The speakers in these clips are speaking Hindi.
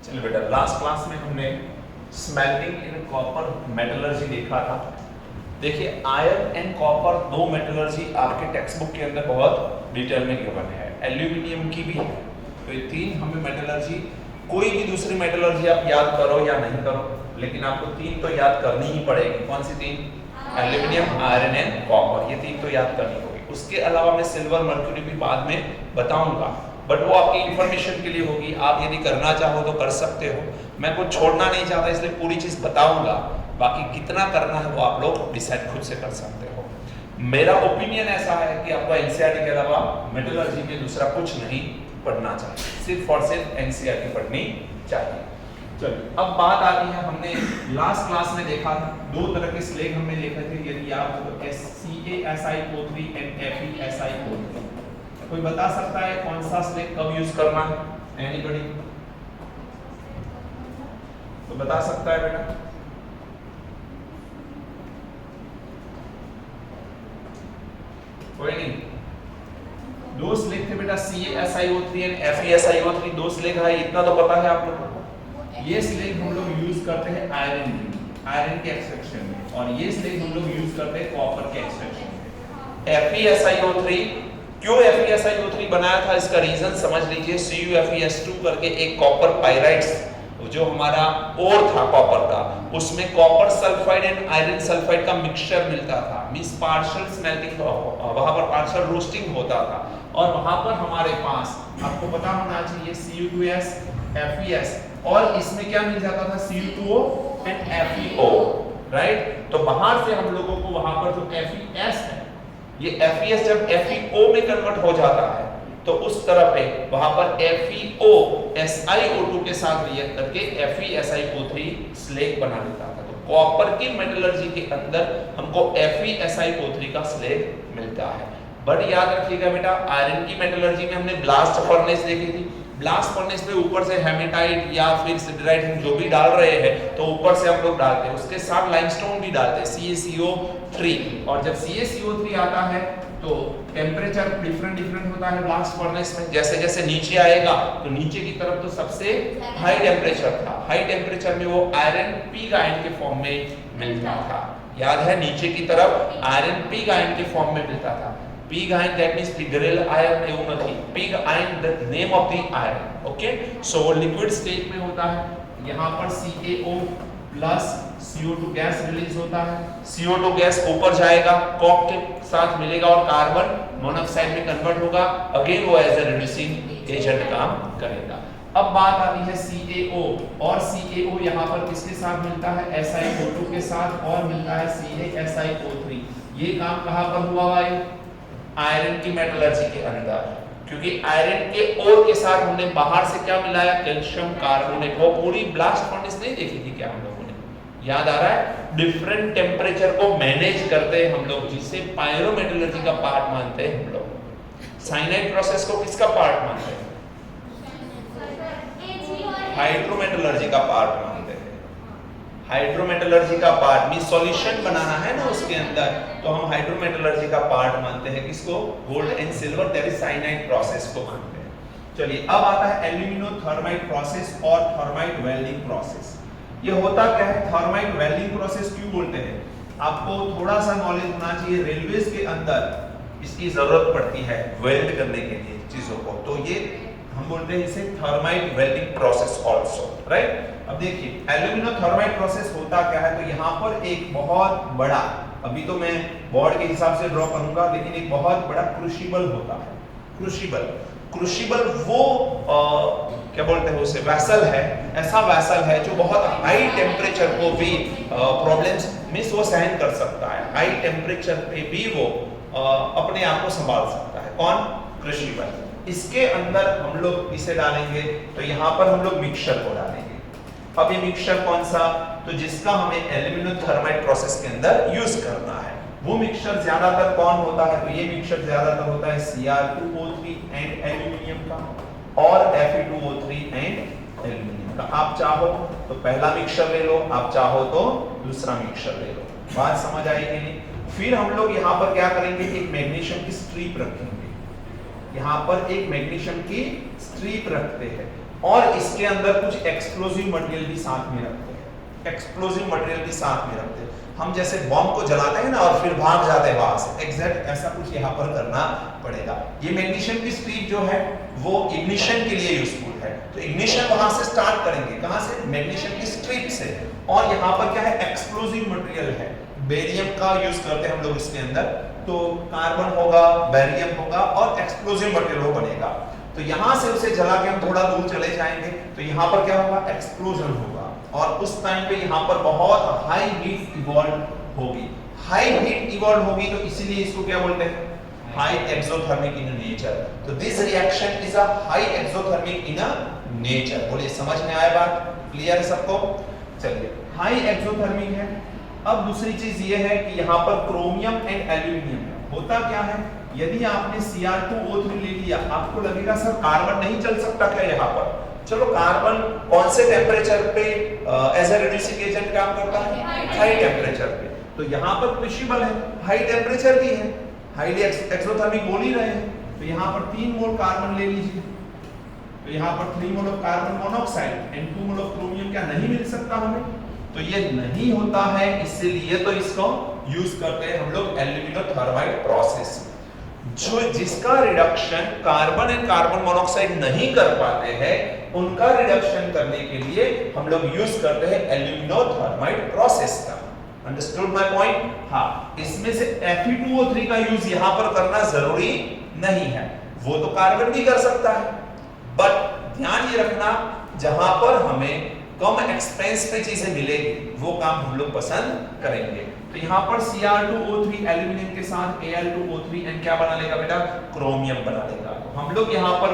चलिए बेटा, लास्ट क्लास में हमने स्मेल्टिंग इन कॉपर मेटलर्जी देखा था। देखिए, आयरन एंड कॉपर दो मेटलर्जी आपके टेक्स्ट बुक के अंदर बहुत डिटेल में गिवन है, एल्यूमिनियम की भी है। तो ये तीन हमें मेटलर्जी, कोई भी दूसरी मेटलर्जी आप याद करो या नहीं करो, लेकिन आपको तीन तो याद करनी ही पड़ेगी। कौन सी तीन? एल्यूमिनियम, आयरन एंड कॉपर, ये तीन तो याद करनी होगी। उसके अलावा मैं सिल्वर, मर्क्यूरी भी बाद में बताऊंगा, बट वो आपकी इंफॉर्मेशन के लिए होगी। आप यदि करना चाहो तो कर सकते हो, मैं कुछ छोड़ना नहीं चाहता इसलिए पूरी चीज बताऊंगा। बाकी कितना करना है वो आप लोग डिसाइड खुद से कर सकते हो। मेरा ओपिनियन ऐसा है कि आपको एनसीईआरटी के अलावा मेटलर्जी में दूसरा कुछ नहीं पढ़ना चाहिए, सिर्फ और सिर्फ एनसीईआरटी पढ़नी चाहिए। चलिए, अब बात आती है, हमने लास्ट क्लास में देखा था दो तरह के स्लेग हमने देखे थे, यदि याद हो तो CaSiO3 एंड FeSiO3। कोई बता सकता है कौन सा स्लेग कब यूज करना है? एनीबॉडी? तो बता सकता है बेटा? कोई नहीं। दो स्लेग थे बेटा, CaSiO3 एंड FeSiO3, दो स्लेग है, इतना तो पता है आप लोगों को। ये स्लेग हम लोग यूज करते हैं आयरन के एक्सट्रैक्शन में, और ये स्लेग हम लोग यूज करते हैं कॉपर के एक्सट्रैक्शन में। FeSiO3 क्यों FeSiO3 बनाया था, इसका रीजन समझ लीजिए। CuFeS2 करके एक कॉपर पाइराइड्स जो हमारा ओर था कॉपर का, उसमें copper sulphide and iron sulphide का मिक्सचर मिलता था। मींस पार्शियल स्मेल्टिंग, वहां पर पार्शियल रोस्टिंग होता था, और वहां पर हमारे पास आपको पता होना चाहिए Cu2S Fes, और इसमें क्या मिल जाता था? Cu2O and FeO, right. तो बाहर से हम लोगों को वहां पर जो Fes है, ये FeS जब FeO में कन्वर्ट हो जाता है तो उस तरह पे वहां पर FeO SiO2 के साथ रिएक्ट करके FeSiO3 स्लेग बना देता था। तो कॉपर की मेटलर्जी के अंदर हमको FeSiO3 का स्लेग मिलता है। बट याद रखिएगा बेटा, आयरन की मेटलर्जी में हमने ब्लास्ट फर्नेस देखी थी। ब्लास्ट फर्नेस में ऊपर से हेमेटाइट या फिर सिडराइट हम जो भी डाल रहे हैं तो ऊपर से हम लोग डालते हैं, उसके साथ लाइमस्टोन भी डालते हैं, CaCO3। और जब CaCO3 आता है तो टेम्परेचर डिफरेंट होता है ब्लास्ट फर्नेस में। जैसे जैसे नीचे आएगा तो नीचे की तरफ तो सबसे हाई टेम्परेचर था, हाई टेम्परेचर में वो आयरन पिग आयन के फॉर्म में मिलता था। याद है, नीचे की तरफ आयरन पिग आयन के फॉर्म में मिलता था। Pig iron that means pig rail iron એવું નથી, pig iron the name of the iron. Okay, so वो लिक्विड स्टेट में होता है। यहाँ पर CaO plus CO2 gas release होता है। CO2 गैस ऊपर जाएगा, कॉक के साथ मिलेगा और कार्बन मोनोऑक्साइड में कन्वर्ट होगा। अगेन वो एज ए रिड्यूसिंग एजेंट काम करेगा। अब बात आती है CaO, और CaO यहाँ पर किसके साथ मिलता है? SiO2 के साथ, और मिलता है CaSiO3। ये काम कहाँ पर हुआ भाई? आयरन की मेटलर्जी के अंदर, क्योंकि आयरन के ओर के साथ हमने बाहर से क्या मिलाया? Calcium carbonate. वो पूरी ब्लास्ट फर्नेस नहीं देखी थी क्या हम लोगों ने? याद आ रहा है? डिफरेंट टेम्परेचर को मैनेज करते हैं हम लोग, जिसे पायरोमेटलर्जी का पार्ट मानते हैं हम लोग। साइनाइड प्रोसेस को किसका पार्ट मानते हैं? हाइड्रोमेटलर्जी का पार्ट मानते हैं। हाइड्रोमेटलर्जी का पार्ट मींस सॉल्यूशन बनाना है ना उसके अंदर, तो हम हाइड्रोमेटलर्जी का पार्ट मानते हैं। किसको? Gold and silver, that is cyanide process को मानते हैं। चलिए, अब आता है एल्यूमिनोथर्माइट प्रोसेस और थर्माइट वेल्डिंग प्रोसेस। ये होता क्या है? थर्माइट वेल्डिंग प्रोसेस क्यों बोलते हैं? आपको थोड़ा सा नॉलेज होना चाहिए। रेलवेज के अंदर इसकी जरूरत पड़ती है वेल्ड करने के लिए चीजों को, तो ये हम बोलते हैं इसे thermite welding process also, right. अब देखिए, एल्यूमिनोथर्माइट प्रोसेस होता क्या है? तो यहाँ पर एक बहुत बड़ा, अभी तो मैं बोर्ड के हिसाब से ड्रॉ करूंगा, लेकिन एक बहुत बड़ा क्रूशिबल होता है। क्रूशिबल वो क्या बोलते हैं उसे? वेसल है। ऐसा वेसल है जो बहुत हाई टेम्परेचर को भी प्रॉब्लम्स मींस वो सहन कर सकता है। हाई टेम्परेचर पे भी वो अपने आप को संभाल सकता है। कौन? क्रूशिबल। इसके अंदर हम लोग इसे डालेंगे, तो यहाँ पर हम लोग मिक्सचर को डालेंगे। अब ये मिक्सचर कौन सा? तो जिसका हमें एल्यूमिनोथर्माइट प्रोसेस के अंदर यूज करना है। वो मिक्सचर ज्यादातर कौन होता है? तो ये मिक्सचर ज्यादातर होता है Cr2O3 एंड एल्यूमिनियम का, और Fe2O3 एंड एल्यूमिनियम का। आप चाहो तो पहला मिक्सचर ले लो, आप चाहो तो दूसरा मिक्सचर ले लो। बात समझ आई कि नहीं? फिर हम लोग यहाँ पर क्या करेंगे? एक मैग्नीशियम की स्ट्रिप रखेंगे। यहाँ पर एक मैग्नीशियम की स्ट्रिप रखते हैं और इसके अंदर कुछ एक्सप्लोसिव मटेरियल भी साथ में रखते हैं, एक्सप्लोसिव मटेरियल भी साथ में रखते हैं। हम जैसे बॉम्ब को जलाते हैं ना और फिर भाग जाते हैं वहां से, एग्जैक्ट ऐसा कुछ यहाँ पर करना पड़ेगा। ये मैग्नीशियम की स्ट्रिप जो है वो इग्निशन के लिए यूजफुल है, तो इग्निशन वहां से स्टार्ट करेंगे, कहां से? मैग्नीशियम की स्ट्रिप से। और यहाँ पर क्या है? एक्सप्लोसिव मटेरियल है, बेरियम का यूज करते हैं हम लोग इसके अंदर, तो कार्बन होगा, बेरियम होगा और एक्सप्लोसिव मटेरियल वो बनेगा। तो यहां से उसे जला के हम थोड़ा दूर चले जाएंगे तो यहाँ पर क्या होगा? एक्सप्लोजन होगा और उस टाइम पे यहाँ पर बहुत हाई हीट इवॉल्व होगी। हाई हीट इवॉल्व होगी तो इसीलिए इसको क्या बोलते हैं? High exothermic in nature. तो this reaction is a high exothermic in nature. बोलिए समझ में आया बात? क्लियर है सबको? चलिए, हाई एक्सोथर्मिक है। अब दूसरी चीज ये है कि यहाँ पर क्रोमियम एंड एल्यूमिनियम होता क्या है? यदि आपने Cr2O3 ले लिया, आपको लगेगा सर कार्बन नहीं चल सकता क्या यहाँ पर? चलो, कार्बन कौन से टेम्परेचर पे एज ए रिड्यूसिंग एजेंट काम करता है? हाई टेम्परेचर पे। तो यहाँ पर क्रूसिबल है, हाई टेम्परेचर भी है, हाईली एक्सोथर्मिक बोल ही रहे हैं। तो यहाँ पर 3 मोल कार्बन ले लीजिए, तो यहाँ पर 3 mole of carbon monoxide and 2 mole of chromium क्या नहीं मिल सकता हमें? तो ये नहीं होता है, इसलिए तो इसको यूज करते हैं हम लोग एल्यूमिनोथर्माइड प्रोसेस, जो जिसका reduction carbon and carbon monoxide नहीं कर पाते हैं, उनका रिडक्शन करने के लिए हम लोग यूज करते हैं एल्यूमिनोथर्माइड प्रोसेस का। Understood my point? हाँ, इसमें से Fe2O3 का यूज यहां पर करना जरूरी नहीं है, वो तो कार्बन भी कर सकता है, बट ध्यान ये रखना जहां पर हमें कम एक्सपेंस पे चीजें मिलेगी वो काम हम लोग पसंद करेंगे। तो यहाँ पर Cr2O3 एल्यूमिनियम के साथ Al2O3 एंड क्या बना लेगा बेटा? क्रोमियम बना लेगा। तो हम लोग यहाँ पर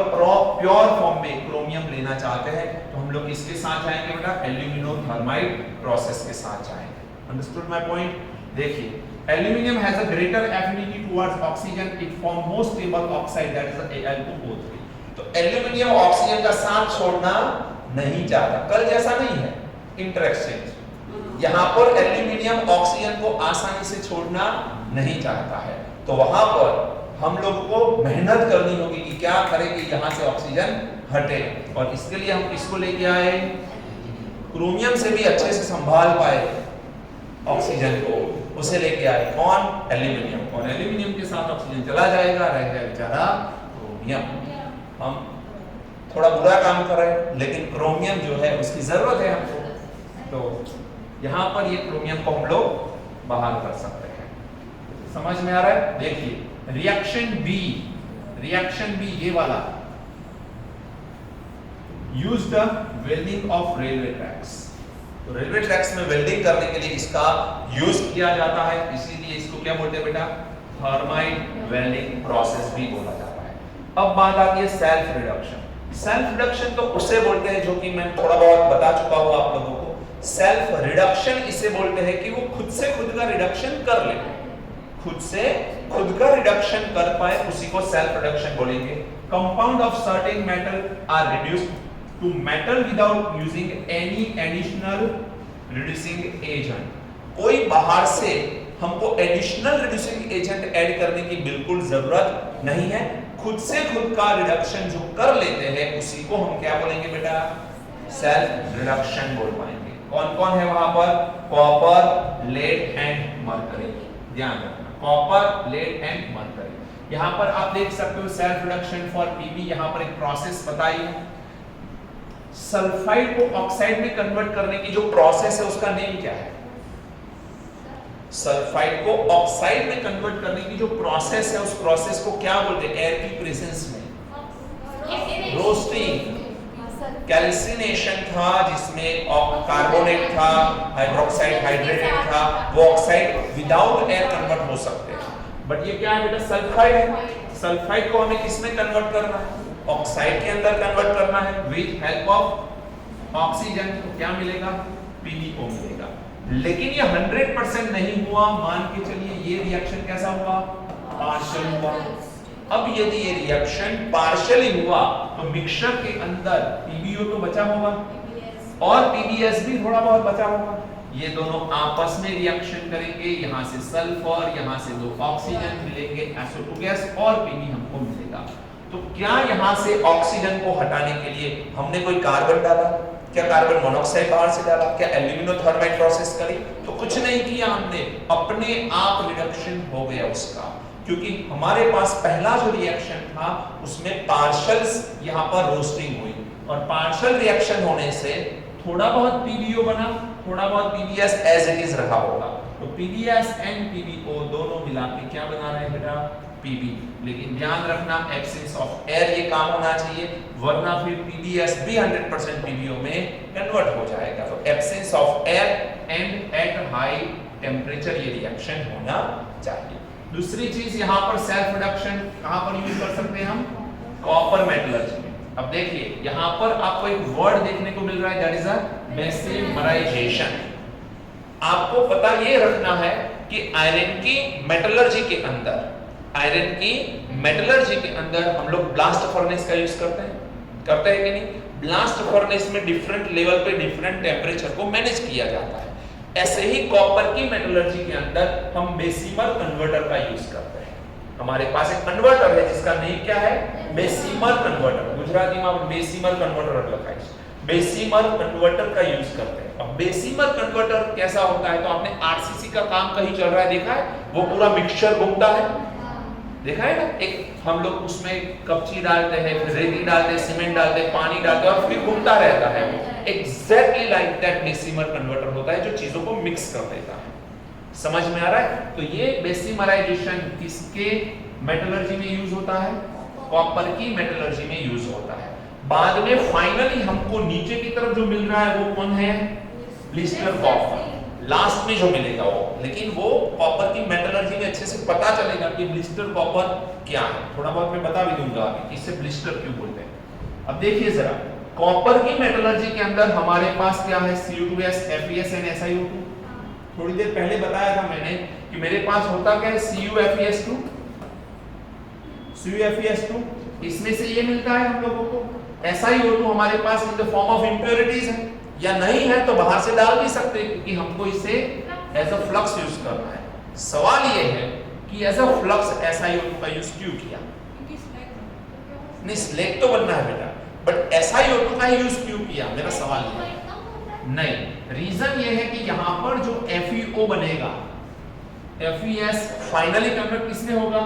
प्योर फॉर्म में क्रोमियम लेना चाहते हैं, तो हम लोग इसके साथ जाएंगे बेटा, एल्यूमिनोथर्माइड प्रोसेस के साथ जाएंगे। Understood my point? देखिए, aluminium has a greater affinity towards oxygen, it form more stable oxide that is Al2O3। तो एल्यूमिनियम ऑक्सीजन का साथ छोड़ना नहीं चाहता, कल जैसा नहीं है इंटरएक्सचेंज। यहाँ पर एल्यूमिनियम ऑक्सीजन को आसानी से छोड़ना नहीं चाहता है, तो वहां पर हम लोग को मेहनत करनी होगी कि क्या करें कि यहाँ से ऑक्सीजन हटे, और इसके लिए हम किसको लेके आए? क्रोमियम से भी अच्छे से संभाल पाए ऑक्सीजन को, उसे लेके आए। कौन? एल्यूमिनियम। और एल्यूमिनियम के साथ ऑक्सीजन चला जाएगा, रह जाएगा बेचारा क्रोमियम। हम थोड़ा बुरा काम कर रहे हैं, लेकिन क्रोमियम जो है उसकी जरूरत है हमको, तो यहाँ पर ये क्रोमियम को हम लोग बाहर कर सकते हैं। समझ में आ रहा है? देखिए, रिएक्शन बी ये वाला, use the welding of railway tracks. तो रेलवे ट्रैक्स में वेल्डिंग करने के लिए इसका यूज किया जाता है, इसीलिए इसको क्या बोलते हैं बेटा? थर्माइड वेल्डिंग प्रोसेस भी बोला जाता है। अब बात आती है सेल्फ रिडक्शन। सेल्फ रिडक्शन तो उसे बोलते हैं जो कि मैं थोड़ा बहुत बता चुका हूं आप लोगों को। सेल्फ रिडक्शन इसे बोलते हैं कि वो खुद से खुद का रिडक्शन कर ले, खुद से खुद का रिडक्शन कर पाए, उसी को सेल्फ रिडक्शन बोलेंगे। Compound of certain metal are reduced to metal without using any additional reducing agent. कोई बाहर से हमको एडिशनल रिड्यूसिंग एजेंट ऐड करने की बिल्कुल जरूरत नहीं है, खुद से खुद का रिडक्शन जो कर लेते हैं उसी को हम क्या बोलेंगे बेटा? सेल्फ रिडक्शन बोल पाएंगे। कौन कौन है वहां पर? Copper, lead and mercury. ध्यान रखना, कॉपर, लेड एंड मरकरी। यहां पर आप देख सकते हो सेल्फ रिडक्शन फॉर पीबी, यहां पर एक प्रोसेस बताई है। सल्फाइड को ऑक्साइड में कन्वर्ट करने की जो प्रोसेस है उसका नेम क्या है? सल्फाइड को ऑक्साइड में कन्वर्ट करने की जो प्रोसेस है उस प्रोसेस को क्या बोलते हैं? एयर की प्रेजेंस में रोस्टिंग। कैल्सिनेशन था जिसमें कार्बोनेट था, हाइड्रोक्साइड हाइड्रेटेड था, वो ऑक्साइड विदाउट एयर कन्वर्ट हो सकते हैं। बट ये क्या है बेटा? सल्फाइड है। सल्फाइड को हमें किसमें कन्वर्ट करना है? ऑक्साइड के अंदर कन्वर्ट करना है विद हेल्प ऑफ ऑक्सीजन। तो क्या मिलेगा? PbO मिलेगा। लेकिन ये 100% नहीं हुआ, मान के चलिए ये रिएक्शन कैसा हुआ? पार्शियल हुआ। अब यदि ये रिएक्शन पार्शियली हुआ तो मिक्सचर के अंदर PbO तो बचा होगा और PbS भी थोड़ा बहुत बचा होगा। ये दोनों आपस में रिएक्शन करेंगे, यहां से सल्फर, यहां से दो ऑक्सीजन मिलेंगे, SO2 गैस और Pb हमको मिलेगा। तो क्या यहाँ से ऑक्सीजन को हटाने के लिए हमने कोई कार्बन डाला? क्या कार्बन मोनोऑक्साइड बाहर से डाला? क्या एल्यूमिनोथर्माइड प्रोसेस करी? तो कुछ नहीं किया हमने, अपने आप रिडक्शन हो गया उसका, क्योंकि हमारे पास पहला जो रिएक्शन था उसमें पार्शल्स यहाँ पर रोस्टिंग हुई, और पार्शल रिएक्शन होने से थोड़ा बहुत पीबीओ बना, थोड़ा बहुत पीबीएस एज इट इज रहा होगा। तो पीबीएस एंड पीबीओ दोनों मिला के क्या बना रहे हैं बेटा? पीबी। लेकिन ध्यान रखना एब्सेंस ऑफ एयर ये काम होना चाहिए, वरना फिर पीबीएस भी 100% पीबीओ में कन्वर्ट हो जाएगा। तो absence of air and at high temperature ये रिएक्शन होना चाहिए। दूसरी चीज यहाँ पर सेल्फ रिडक्शन कहाँ पर यूज कर सकते हैं हम? कॉपर मेटलर्जी में। अब देखिए यहाँ पर आपको एक वर्ड देखने को मिल रहा है, दैट इज अ बेसिमराइजेशन। आपको पता ये रखना है कि आयरन की मेटलर्जी के अंदर, आयरन की मेटलर्जी के अंदर हम लोग ब्लास्ट फर्नेस का यूज करते हैं कि नहीं? ब्लास्ट फर्नेस में डिफरेंट लेवल पे डिफरेंट टेम्परेचर को मैनेज किया जाता है। ऐसे ही कॉपर की मेटलर्जी के अंदर हम बेसिमर कन्वर्टर का यूज करते हैं। हमारे पास एक कन्वर्टर है जिसका नेम क्या है? Bessemer converter. गुजराती में बेसिमर कन्वर्टर लिखा है। बेसिमर कन्वर्टर का यूज करते हैं। अब बेसिमर कन्वर्टर कैसा होता है? तो आपने आरसीसी का काम कहीं चल रहा है देखा है? वो पूरा मिक्सचर घूमता है, देखा है ना? एक हम लोग उसमें कपची डालते हैं, फिर रेती डालते हैं, सीमेंट डालते हैं, पानी डालते हैं और फिर घूमता रहता है। Exactly like that Bessemer converter होता है जो चीजों को मिक्स कर देता है। समझ में आ रहा है? तो ये बेसिमराइजेशन किसके मेटलर्जी में यूज होता है? कॉपर की मेटलर्जी में यूज होता है। बाद में फाइनली हमको नीचे की तरफ जो मिल रहा है वो कौन है? Blister copper. लास्ट में जो मिलेगा वो, लेकिन वो कॉपर की मेटलर्जी में अच्छे से पता चलेगा कि ब्लिस्टर कॉपर क्या है। थोड़ा बहुत मैं बता भी दूंगा अभी कि इसे ब्लिस्टर क्यों बोलते हैं। अब देखिए जरा, कॉपर की मेटलर्जी के अंदर हमारे पास क्या है? Cu2s, FeS and SiO2। थोड़ी देर पहले बताया था मैंने कि मेरे पास होता क्या है? CuFeS2, CuFeS2, इसमें से ये मिलता है हम लोगों को। SiO2 हमारे पास in the form of impurities है, या नहीं है तो बाहर से डाल भी सकते हैं, क्योंकि हमको इसे एज अ फ्लक्स यूज करना है। सवाल ये है कि एज अ फ्लक्स SiO2 का यूज क्यों किया? नहीं, स्लैग तो बनना है बेटा, बट SiO2 का यूज क्यों किया? मेरा सवाल ये है। नहीं, रीजन ये है कि यहाँ पर जो FeO बनेगा, FeS फाइनली कन्वर्ट किसमें होगा?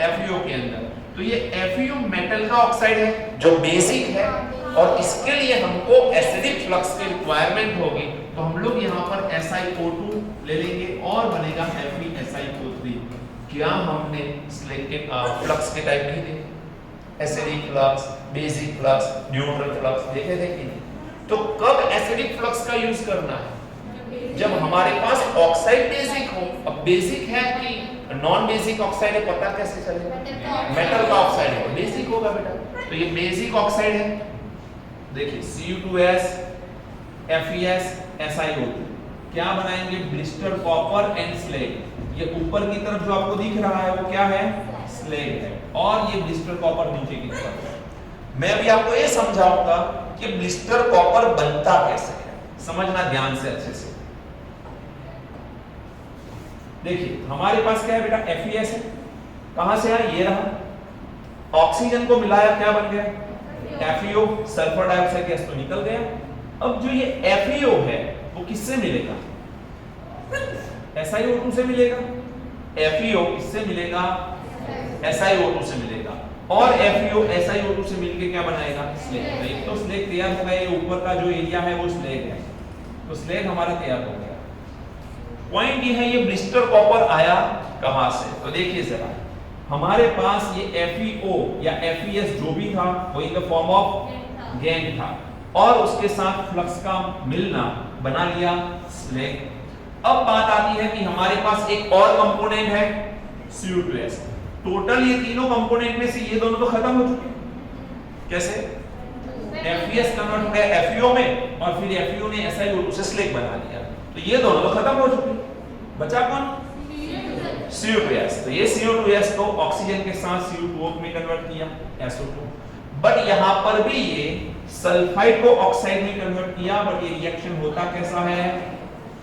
FeO के अंदर। तो ये FeO मेटल का ऑक्साइड है जो बेसिक है, और इसके लिए हमको एसिडिक फ्लक्स की रिक्वायरमेंट होगी। तो हम लोग यहाँ पर SiO2 ले लेंगे और बनेगा FeSiO3। क्या हमने स्लैग के फ्लक्स के टाइप नहीं देखे? Acidic flux, basic flux, neutral flux देखे थे कि नहीं? तो कब एसिडिक फ्लक्स का यूज करना है? जब हमारे पास ऑक्साइड बेसिक हो। अब बेसिक है कि नॉन बेसिक ऑक्साइड है, पता कैसे चलेगा? मेटल का ऑक्साइड है, बेसिक होगा बेटा। तो ये बेसिक ऑक्साइड है। देखिए Cu2s, FeS, SiO2 क्या बनाएंगे? Blister copper and slag. ये ऊपर की तरफ जो आपको दिख रहा है वो क्या है? स्लैग है, और ये ब्लिस्टर कॉपर नीचे की तरफ है। मैं अभी आपको ये समझाऊंगा कि ब्लिस्टर कॉपर बनता कैसे है, समझना ध्यान से अच्छे से। देखिए हमारे पास क्या है बेटा? FeS है। कहां से आया? ये रहा। ऑक्सीजन को मिलाया, क्या बन गया? FeO, सल्फर डाइऑक्साइड गैस तो निकल गया। अब जो ये FeO है वो किससे मिलेगा? SiO2 से मिलेगा। FeO किससे मिलेगा? SiO2 से मिलेगा, और FeO SiO2 से मिलके क्या बनाएगा? स्लैग। एक तो स्लैग तैयार हो गया, ये ऊपर का जो एरिया है वो स्लैग है, तो स्लैग हमारा तैयार हो गया। पॉइंट ये है, ये ब्लिस्टर कॉपर आया कहां से? तो देखिए जरा, हमारे पास ये FeO या FeS जो भी था वो इन द फॉर्म ऑफ गैंग था, और उसके साथ फ्लक्स का मिलना बना लिया स्लैग। अब बात आती है कि हमारे पास एक और कंपोनेंट है Cu2s। टोटल ये तीनों कंपोनेंट में से ये दोनों तो खत्म हो चुके। कैसे? FeS कन्वर्ट हो गया FeO में, और फिर FeO ने SiO2 से स्लैग बना लिया, तो ये दोनों तो खत्म हो चुके। बचा कौन? Cu2s। तो ये Cu2s को ऑक्सीजन के साथ Cu2O में कन्वर्ट किया, SO2। बट यहां पर भी ये सल्फाइड को ऑक्साइड में कन्वर्ट किया, बट ये रिएक्शन होता कैसा है?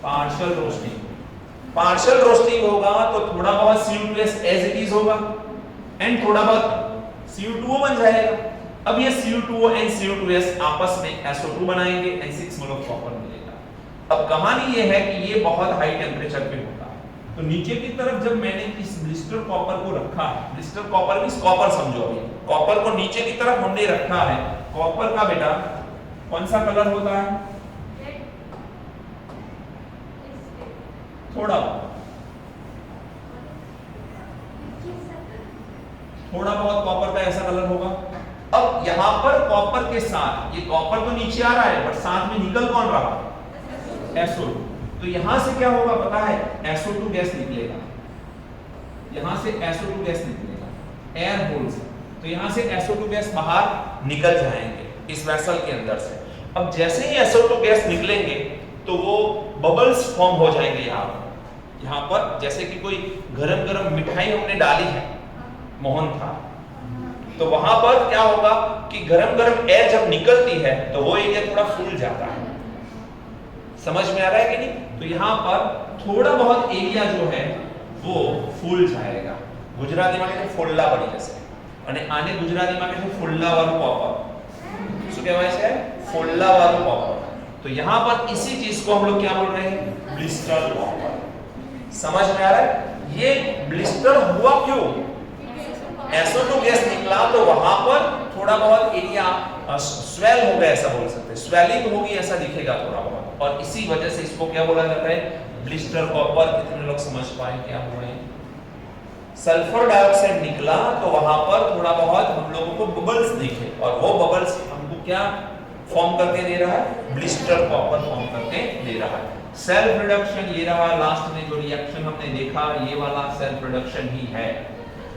Partial roasting. पार्शियल रोस्टिंग होगा तो थोड़ा बहुत Cu2s एज इट इज होगा, एंड थोड़ा बहुत CO2O बन जाएगा। अब ये CO2O एंड CO2S आपस में SO2 बनाएंगे एंड 6 मोल ऑफ कॉपर मिलेगा। अब कहानी ये है कि ये बहुत हाई टेम्परेचर पे होता है, तो नीचे की तरफ जब मैंने इस ब्लिस्टर कॉपर को रखा है, ब्लिस्टर कॉपर मींस कॉपर समझो, अभी कॉपर को नीचे की तरफ हमने रखा है। कॉपर का बेटा कौन सा कलर होता है? थोड़ा बहुत कॉपर का ऐसा कलर होगा। अब यहां पर कॉपर के साथ, ये कॉपर तो नीचे आ रहा है बट साथ में निकल कौन रहा? SO2। तो यहां से क्या होगा पता है? SO2 गैस निकलेगा, यहां से SO2 गैस निकलेगा, एयर होल्स। तो यहां से SO2 गैस बाहर निकल जाएंगे इस वेसल के अंदर से। अब जैसे ही SO2 गैस निकलेंगे तो वो बबल्स फॉर्म हो जाएंगे यहाँ पर जैसे कि कोई गरम गरम मिठाई हमने डाली है, मोहन था, तो वहां पर क्या होगा कि गरम गरम एयर जब निकलती है तो वो एरिया थोड़ा फूल जाता है। समझ में आ रहा है कि नहीं? तो यहाँ पर थोड़ा बहुत एरिया जो है वो फूल जाएगा। गुजराती में फुल्ला पड़ी जैसे, અને આને ગુજરાતીમાં કહે છે ફુલ્લાવાળું કોપર। શું કહેવાય છે? ફુલ્લાવાળું કોપર। तो यहाँ पर इसी चीज को हम लोग क्या बोल रहे हैं? Blister copper. समझ में आ रहा है? ये ब्लिस्टर हुआ क्यों? SO2 गैस निकला तो वहां पर थोड़ा बहुत एरिया स्वेल हो गया, ऐसा बोल सकते हैं, स्वेलिंग होगी, ऐसा दिखेगा थोड़ा बहुत, और इसी वजह से इसको क्या बोला जाता है? Blister copper. कितने लोग समझ पाए क्या हुआ है? सल्फर डाइऑक्साइड निकला तो वहां पर थोड़ा बहुत हम लोगों को बबल्स दिखे, और वो बबल्स हमको क्या फॉर्म करके दे रहा है? ब्लिस्टर कॉपर फॉर्म करके दे रहा है। सेल्फ रिडक्शन ये रहा, लास्ट में जो रिएक्शन हमने देखा ये वाला सेल्फ रिडक्शन ही है।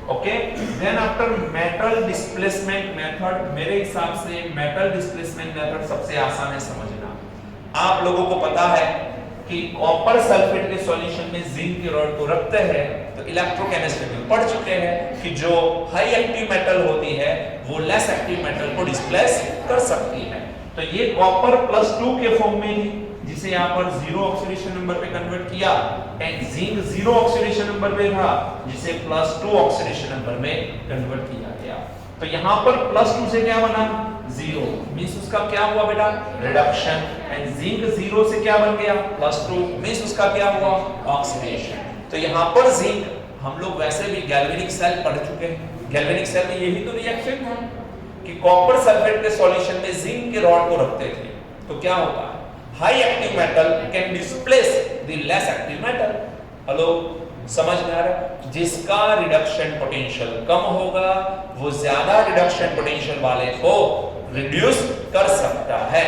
Okay, then after metal displacement method, मेरे हिसाब से मेटल डिस्प्लेसमेंट मेथड सबसे आसान है समझना। आप लोगों को पता है कि कॉपर सल्फेट के सॉल्यूशन में जिंक के रॉड को रखते हैं, तो इलेक्ट्रोकेमिस्ट्री में पढ़ चुके हैं कि जो हाई एक्टिव मेटल होती है वो लेस एक्टिव मेटल को डिस्प्लेस कर सकती है। तो ये कॉपर +2 के फॉर्म में थी, जिसे यहाँ पर 0 ऑक्सीडेशन नंबर पे कन्वर्ट किया, एंड जिंक 0 ऑक्सीडेशन नंबर पे था, जिसे +2 ऑक्सीडेशन नंबर में कन्वर्ट किया गया। तो यहाँ पर +2 से क्या बना? 0, मींस उसका क्या हुआ बेटा? रिडक्शन। एंड जिंक 0 से क्या बन गया? +2, मींस उसका क्या हुआ? ऑक्सीडेशन। तो यहाँ पर जिंक, हम लोग वैसे भी गैल्वेनिक सेल पढ़ चुके हैं, गैल्वेनिक सेल में यही तो रिएक्शन है कि कॉपर सल्फेट के सॉल्यूशन में जिंक के रॉड को रखते थे, तो क्या होता है? High active metal can displace the less active metal. Hello, समझ में आ रहा है? जिसका रिडक्शन पोटेंशियल कम होगा वो ज्यादा रिडक्शन पोटेंशियल वाले को रिड्यूस कर सकता है।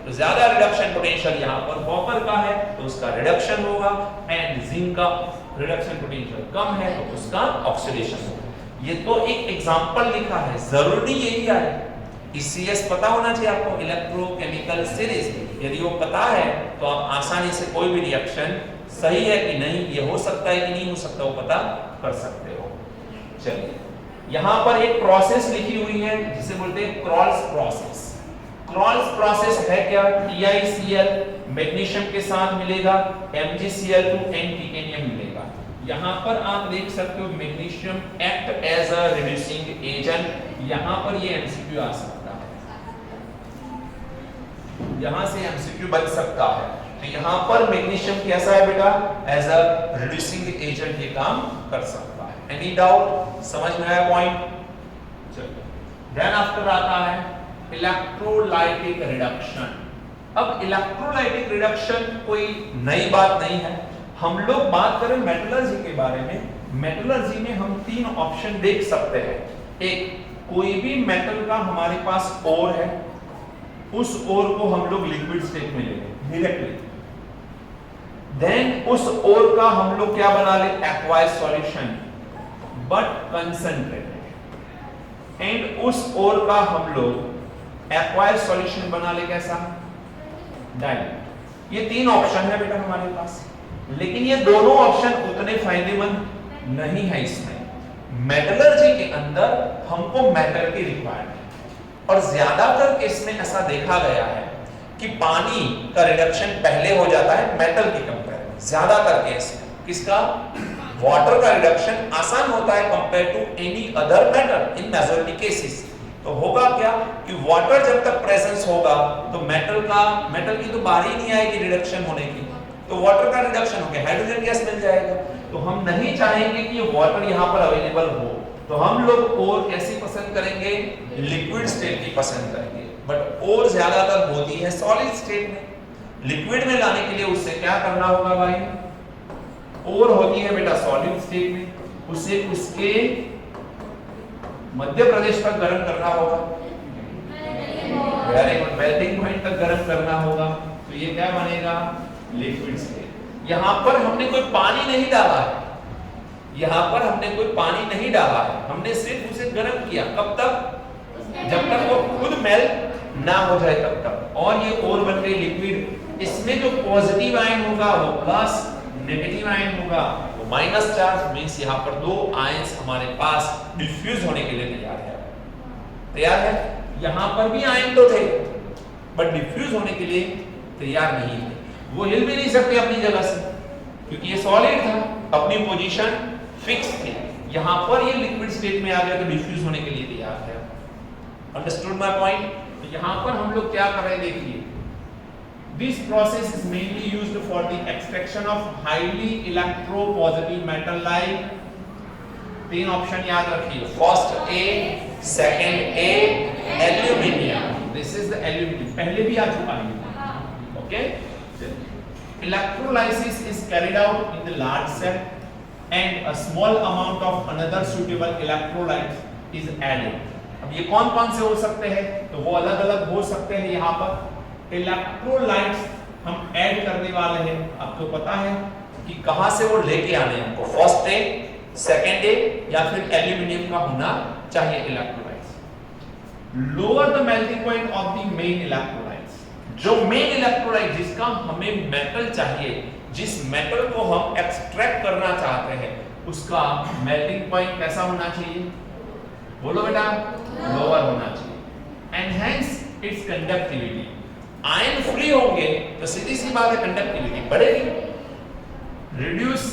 तो ज्यादा रिडक्शन पोटेंशियल यहाँ पर कॉपर का है तो उसका रिडक्शन होगा, एंड जिंक का रिडक्शन पोटेंशियल कम है तो उसका ऑक्सीडेशन होगा। ये तो एक एग्जांपल लिखा है, जरूरी यही है। ECS पता होना चाहिए आपको, इलेक्ट्रोकेमिकल सीरीज। यदि वो पता है तो आप आसानी से कोई भी रिएक्शन सही है कि नहीं, ये हो सकता है कि नहीं हो सकता, वो पता कर सकते हो। चलिए, यहाँ पर एक प्रोसेस लिखी हुई है जिसे बोलते हैं क्रॉल्स प्रोसेस। क्रॉल्स प्रोसेस है क्या? TiCl मैग्नीशियम के साथ मिलेगा, MgCl2 एंड टिटेनियम मिलेगा। यहाँ पर आप देख सकते हो magnesium act as a reducing agent. यहाँ पर ये MCQ आ सकता है, यहाँ से MCQ बन सकता है। तो यहाँ पर मैग्नीशियम कैसा है बेटा? एज अ रिड्यूसिंग एजेंट ये काम कर सकता है। Any doubt? समझ में आया पॉइंट? चलिए, देन आफ्टर आता है इलेक्ट्रोलाइटिक रिडक्शन। अब इलेक्ट्रोलाइटिक रिडक्शन कोई नई बात नहीं है। हम लोग बात करें मेटलर्जी के बारे में, मेटलर्जी में हम 3 ऑप्शन देख सकते हैं। एक, कोई भी मेटल का हमारे पास ओर है, उस ओर को हम लोग लिक्विड स्टेट में लेंगे डायरेक्टली, देन उस ओर का हम लोग क्या बना ले? Aqueous solution but concentrated, and उस ओर का हम लोग एक्वायस सॉल्यूशन बना ले कैसा? डाइल्यूट। ये 3 ऑप्शन है बेटा हमारे पास, लेकिन ये दोनों ऑप्शन उतने फायदेमंद नहीं है। इसमें मेटलर्जी के अंदर हमको मेटल की रिक्वायरमेंट, और ज्यादातर केस में ऐसा देखा गया है कि पानी का रिडक्शन पहले हो जाता है मेटल के कंपेयर में, ज्यादातर केस में। किसका? वाटर का रिडक्शन आसान होता है compare to any other metal in majority cases. तो होगा क्या कि वाटर जब तक प्रेजेंस होगा तो मेटल की तो बारी नहीं आएगी रिडक्शन होने की, तो वाटर का रिडक्शन हो गया, हाइड्रोजन गैस मिल जाएगा। तो हम नहीं चाहेंगे कि ये वाटर यहाँ पर अवेलेबल हो, तो हम लोग और कैसी पसंद करेंगे, लिक्विड स्टेट की पसंद करेंगे। बट और ज्यादातर होती है सॉलिड स्टेट में। लिक्विड में लाने के लिए उससे क्या करना होगा भाई, और होती है बेटा सॉलिड स्टेट में, उसे उसके मध्य प्रदेश तक गर्म करना होगा, वेरी गुड, मेल्टिंग पॉइंट तक गर्म करना होगा। तो ये क्या बनेगा, लिक्विड स्टेट। यहां पर हमने कोई पानी नहीं डाला है, यहां पर हमने कोई पानी नहीं डाला है, हमने सिर्फ उसे गर्म किया। कब तक, जब तक वो खुद मेल्ट ना हो जाए तब तक। और ये और बन गई लिक्विड। इसमें जो पॉजिटिव आयन होगा वो प्लस, नेगेटिव आयन होगा वो माइनस चार्ज। मींस यहां पर दो आयंस हमारे पास डिफ्यूज होने के लिए तैयार है। यहां पर भी आयन तो थे बट डिफ्यूज होने के लिए तैयार नहीं थे, वो हिल भी नहीं सकते अपनी जगह से क्योंकि ये सॉलिड था, अपनी पोजीशन फिक्स थी। यहां पर ये लिक्विड स्टेट में आ गया तो डिफ्यूज होने के लिए तैयार है। Understood my point. तो यहां पर हम लोग क्या कर रहे हैं, देखिए, this process is mainly used for the extraction of highly electropositive metal like, तीन ऑप्शन याद रखिए, first A, second A, aluminium. This is the aluminium, पहले भी आ चुका है, okay. Electrolysis is carried out in the large set and a small amount of another suitable electrolyte is added. अब ये कौन-कौन से हो सकते हैं, तो वो अलग-अलग हो सकते हैं। यहाँ पर इलेक्ट्रोलाइट्स हम ऐड करने वाले हैं, आपको पता है कि कहां से वो लेके आने हैं हमको, फर्स्ट ए, सेकंड ए या फिर एल्यूमिनियम का होना चाहिए electrolytes. Lower the melting point of the main electrolytes, जो मेन इलेक्ट्रोलाइट जिसका हमें मेटल चाहिए, जिस मेटल को हम एक्सट्रैक्ट करना चाहते हैं, उसका मेल्टिंग पॉइंट कैसा होना चाहिए, बोलो बेटा, लोअर होना चाहिए। Enhance it's conductivity, ion free होंगे तो सीधी सी बात है कंडक्टिविटी बढ़ेगी। रिड्यूस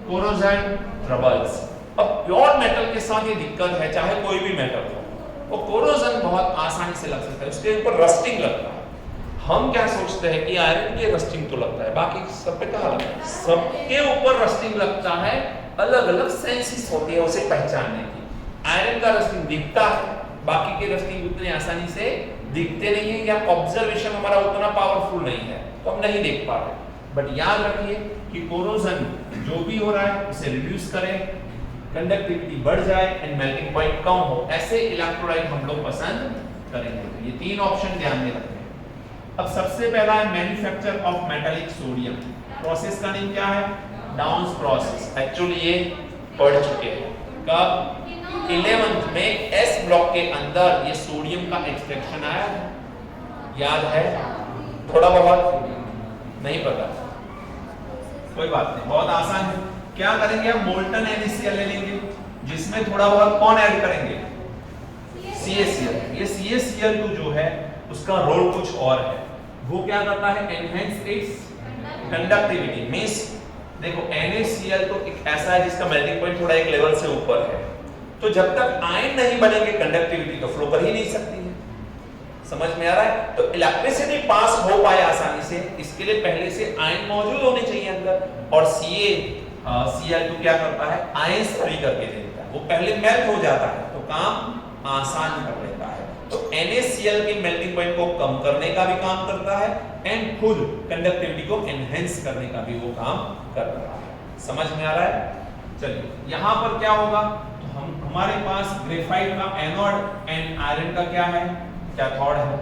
कोरोजन ट्रबल्स, अब प्योर मेटल के साथ ये दिक्कत है, चाहे कोई भी मेटल हो, वो कोरोजन बहुत आसानी से लग सकता है, उसके ऊपर रस्टिंग लगता है। हम क्या सोचते हैं कि आयरन के रस्टिंग तो लगता है, बाकी सब पे कहाँ लगता है, सबके ऊपर रस्टिंग लगता है, अलग अलग सेंसेस होती है उसे पहचानने की। आयरन का रस्टिंग दिखता है, बाकी के रस्टिंग उतने आसानी से दिखते नहीं है, या ऑब्जर्वेशन हमारा उतना पावरफुल नहीं है तो हम नहीं देख पा रहे। बट याद रखिए कि कोरोजन जो भी हो रहा है उसे रिड्यूस करें, कंडक्टिविटी बढ़ जाए एंड मेल्टिंग पॉइंट कम हो, ऐसे इलेक्ट्रोलाइट हम लोग पसंद करेंगे। तो ये तीन ऑप्शन ध्यान में रखें। अब सबसे पहला है manufacture of metallic sodium. Process का नेम क्या है, डाउन्स प्रोसेस। एक्चुअली ये पढ़ चुके हैं कब, 11th में एस ब्लॉक के अंदर ये सोडियम का एक्सट्रैक्शन आया है, याद है, थोड़ा बहुत नहीं पता, कोई बात नहीं, बहुत आसान है। क्या करेंगे, हम मोल्टन NaCl ले लेंगे, जिसमें थोड़ा बहुत कौन ऐड करेंगे, CaCl। ये CaCl2 जो है उसका रोल कुछ और है, वो क्या करता है, एनहांस इट्स कंडक्टिविटी। मींस देखो NaCl तो एक ऐसा है जिसका मेल्टिंग पॉइंट थोड़ा एक लेवल से ऊपर है, तो जब तक आयन नहीं बनेंगे कंडक्टिविटी तो फ्लो कर ही नहीं सकती है। समझ में आ रहा है? तो इलेक्ट्रिसिटी पास हो पाए आसानी से, इसके लिए पहले से आयन मौजूद होने चाहिए अंदर, और Cl2 क्या करता है, आयंस फ्री करके दे देता है, वो पहले मेल्ट हो जाता है तो काम आसान कर देता है। तो NaCl के मेल्टिंग पॉइंट को कम करने का भी काम करता है एंड खुद कंडक्टिविटी को एनहांस करने का भी वो काम कर रहा है। समझ में आ रहा है? चलिए, यहां पर क्या होगा, तो हमारे पास ग्रेफाइट का एनोड एंड आयरन का क्या है, कैथोड है।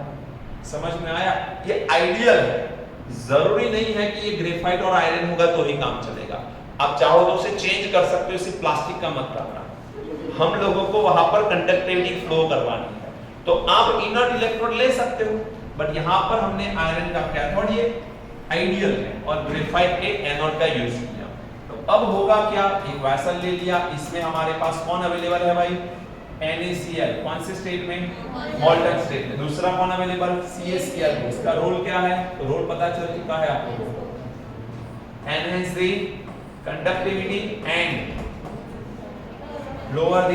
समझ में आया? ये आइडियल है, जरूरी नहीं है कि ये ग्रेफाइट और आयरन होगा तो ही काम चलेगा। आप चाहो तो उसे चेंज कर सकते हो, सिर्फ प्लास्टिक का मत करना। हम लोगों को वहां पर कंडक्टिविटी फ्लो करवानी है, तो आप इनर्ट इलेक्ट्रोड ले सकते हो, बट यहां पर हमने आयरन का कैथोड, ये आइडियल है, और ग्रेफाइट के एनोड का यूज किया। तो अब होगा क्या, एक वेसल ले लिया, इसमें हमारे पास कौन अवेलेबल है भाई, NaCl, कौन से स्टेट में, मोल्टन स्टेट में। दूसरा कौन अवेलेबल, CaCl, इसका रोल क्या है, तो रोल पता चल चुका है आपको, enhance the conductivity and lower the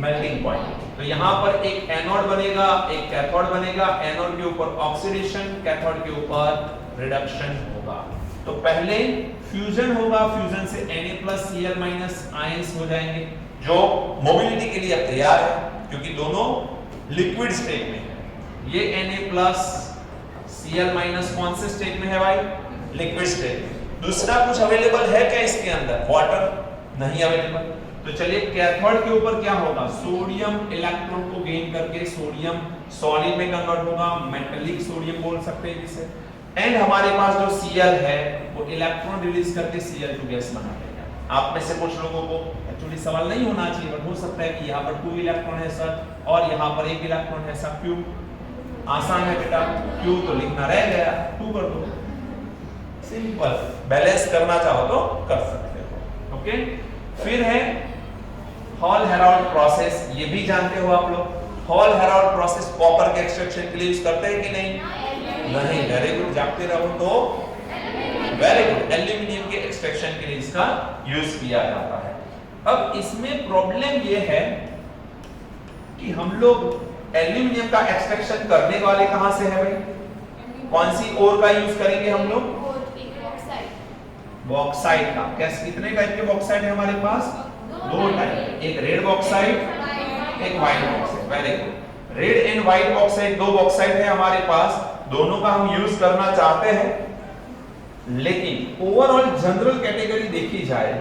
melting point. तो यहां पर एक एनोड बनेगा, एक कैथोड बनेगा। एनोड के ऊपर ऑक्सीडेशन, कैथोड के ऊपर रिडक्शन होगा। तो पहले फ्यूजन होगा, फ्यूजन से Na+Cl- आयंस हो जाएंगे जो मोबिलिटी के लिए तैयार है क्योंकि दोनों लिक्विड स्टेट में है। ये Na+Cl- कौन से स्टेट में है भाई? लिक्विड स्टेट में। दूसरा कुछ अवेलेबल है क्या इसके अंदर? वाटर नहीं अवेलेबल। तो चलिए कैथोड के ऊपर क्या होगा? सोडियम इलेक्ट्रॉन को गेन करके सोडियम सॉलिड में कन्वर्ट होगा, मेटालिक सोडियम बोल सकते हैं जिसे। एंड हमारे पास जो Cl है वो इलेक्ट्रॉन रिलीज करके Cl2 गैस बना देगा। आप में से कुछ लोगों को एक्चुअली सवाल नहीं होना चाहिए बट हो सकता है कि यहाँ पर 2 इलेक्ट्रॉन है सर और यहाँ पर 1 इलेक्ट्रॉन है सर, क्यों? आसान है बेटा, क्यों तो लिखना रह गया, 2 कर दो, सिंपल। बैलेंस करना चाहो तो कर सकते हो। ओके, फिर है हॉल हेराल्ड प्रोसेस। ये भी जानते हो आप लोग। हॉल हेराल्ड प्रोसेस कॉपर के एक्सट्रैक्शन के लिए यूज करते हैं कि नहीं? नहीं, वेरी गुड, जागते रहो। तो वेरी गुड, एल्यूमिनियम के एक्सट्रैक्शन के लिए इसका यूज किया जाता है। अब इसमें प्रॉब्लम ये है कि हम लोग एल्यूमिनियम का एक्सट्रैक्शन करने वाले कहां से है भाई? कौन सी ओर का यूज करेंगे हम लोग? बॉक्साइट का। कैसे, कितने टाइप के बॉक्साइट है हमारे पास? 2 टाइप, एक रेड बॉक्साइट, एक white bauxite. Very good, red and white bauxite, 2 bauxite है हमारे पास। दोनों का हम यूज करना चाहते हैं, लेकिन ओवरऑल जनरल कैटेगरी देखी जाए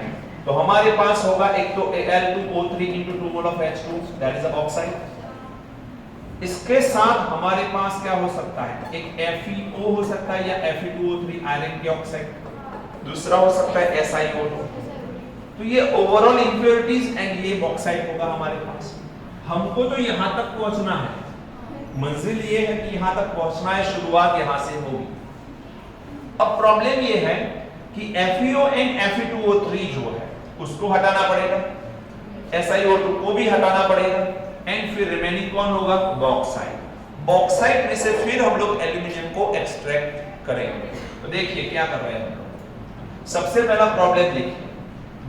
तो हमारे पास होगा एक तो Al2O3 * 2 mole of H2, that is a bauxite. इसके साथ हमारे पास क्या हो सकता है? एक FeO हो सकता है या Fe2O3 आयरन के ऑक्साइड। दूसरा हो सकता है SiO2। तो ये ओवरऑल इंप्योरिटीज एंड ये बॉक्साइट होगा हमारे पास। हमको तो यहां तक पहुंचना है, मंजिल ये है कि यहां तक पहुंचना है, शुरुआत यहां से होगी। अब प्रॉब्लम ये है कि FeO एंड Fe2O3 जो है उसको हटाना पड़ेगा, SiO2 को भी हटाना पड़ेगा एंड फिर रिमेनिंग कौन होगा? बॉक्साइट। बॉक्साइट में से फिर हम लोग एल्यूमिनियम को एक्सट्रैक्ट करेंगे। तो देखिए क्या कर रहे हैं हम लोग। सबसे पहला प्रॉब्लम देखिए,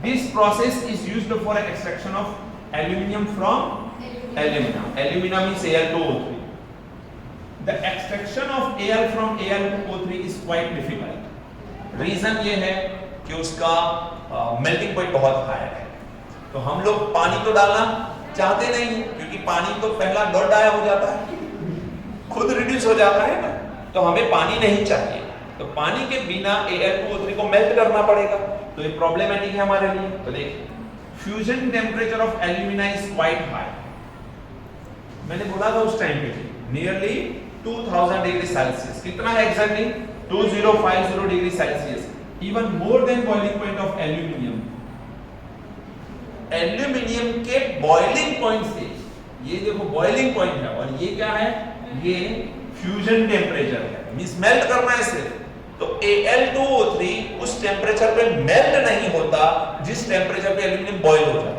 this process is used for extraction of aluminium from alumina. Alumina means Al2O3. The extraction of Al from Al2O3 is quite difficult. Reason ये है कि उसका melting point बहुत हाई है। तो हम लोग पानी तो डालना चाहते नहीं क्योंकि पानी तो पहला डॉट आया हो जाता है, खुद रिड्यूस हो जाता है ना, तो हमें पानी नहीं चाहिए। तो पानी के बिना Al2O3 को मेल्ट करना पड़ेगा, तो ये प्रॉब्लमेटिक है हमारे लिए। तो देखिए, fusion temperature of alumina is quite high. मैंने बोला था उस टाइम पे नियरली 2000 डिग्री सेल्सियस। कितना है exactly? 2050 degree Celsius, even more than boiling point of aluminium. Aluminium के बॉइलिंग पॉइंट से, ये देखो बॉइलिंग पॉइंट है और ये क्या है? ये फ्यूजन टेम्परेचर है, मींस मेल्ट करना है सिर्फ। तो Al2O3 उस टेम्परेचर पे मेल्ट नहीं होता जिस टेम्परेचर पे एल्यूमिनियम बॉईल हो जाता है।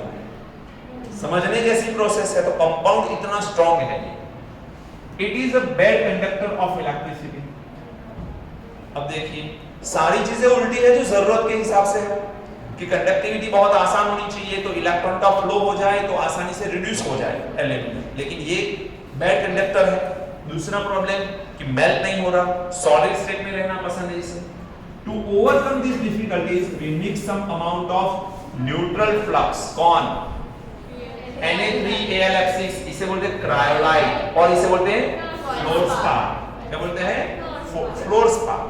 समझने जैसी प्रोसेस है। तो कंपाउंड इतना स्ट्रॉन्ग है ये। It is a bad conductor of electricity. अब देखिए, सारी चीजें उल्टी है जो जरूरत के हिसाब से है कि कंडक्टिविटी बहुत आसान होनी चाहिए तो इलेक्ट्रॉन का फ्लो हो जाए तो आसानी से रिड्यूस हो जाए एल्यूमिनियम, लेकिन ये बैड कंडक्टर है। दूसरा प्रॉब्लम कि मेल्ट नहीं हो रहा, सॉलिड स्टेट में रहना पसंद है इसे। To overcome this difficulties we mix some amount of neutral flux. कौन? Na3Al6, इसे बोलते हैं क्रायोलाइट और इसे बोलते हैं फ्लोरस्पार। क्या बोलते हैं? फ्लोरस्पार।